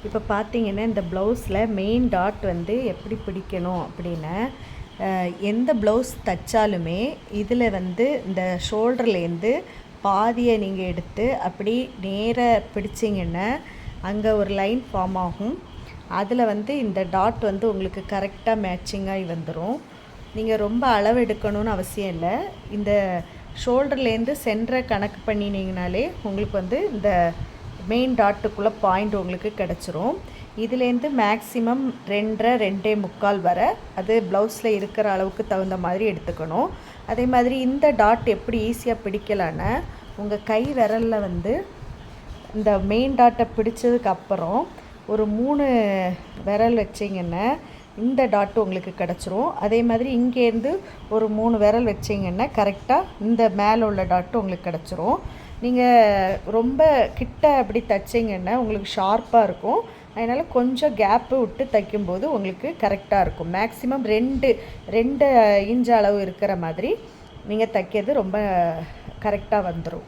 இப்போ பார்த்தீங்கன்னா இந்த ப்ளவுஸில் மெயின் டாட் வந்து எப்படி பிடிக்கணும் அப்படின்னு எந்த ப்ளவுஸ் தைச்சாலுமே இதில் வந்து இந்த ஷோல்டர்லேருந்து பாதியை நீங்கள் எடுத்து அப்படி நேராக பிடிச்சிங்கன்னா அங்கே ஒரு லைன் ஃபார்ம் ஆகும். அதில் வந்து இந்த டாட் வந்து உங்களுக்கு கரெக்டாக மேட்சிங்காகி வந்துடும். நீங்கள் ரொம்ப அளவு எடுக்கணும்னு அவசியம் இல்லை. இந்த ஷோல்டர்லேருந்து சென்டரை கணக்கு பண்ணினீங்கனாலே உங்களுக்கு வந்து இந்த மெயின் டாட்டுக்குள்ளே பாயிண்ட் உங்களுக்கு கிடச்சிரும். இதுலேருந்து மேக்ஸிமம் 2.5 2.25 வரை அது ப்ளவுஸில் இருக்கிற அளவுக்கு தகுந்த மாதிரி எடுத்துக்கணும். அதே மாதிரி இந்த டாட் எப்படி ஈஸியாக பிடிக்கலான்னு உங்கள் கை விரலில் வந்து இந்த மெயின் டாட்டை பிடிச்சதுக்கப்புறம் ஒரு 3 விரல் வச்சிங்கன்னா இந்த டாட்டு உங்களுக்கு கிடச்சிரும். அதே மாதிரி இங்கேருந்து ஒரு 3 விரல் வச்சிங்கன்னா கரெக்டாக இந்த மேலே உள்ள டாட்டு உங்களுக்கு கிடச்சிரும். நீங்கள் ரொம்ப கிட்ட அப்படி தைச்சிங்கன்னா உங்களுக்கு ஷார்ப்பாக இருக்கும். அதனால் கொஞ்சம் கேப்பு விட்டு தைக்கும்போது உங்களுக்கு கரெக்டாக இருக்கும். மேக்ஸிமம் 2 இன்ச் அளவு இருக்கிற மாதிரி நீங்கள் தைக்கிறது ரொம்ப கரெக்டாக வந்துடும்.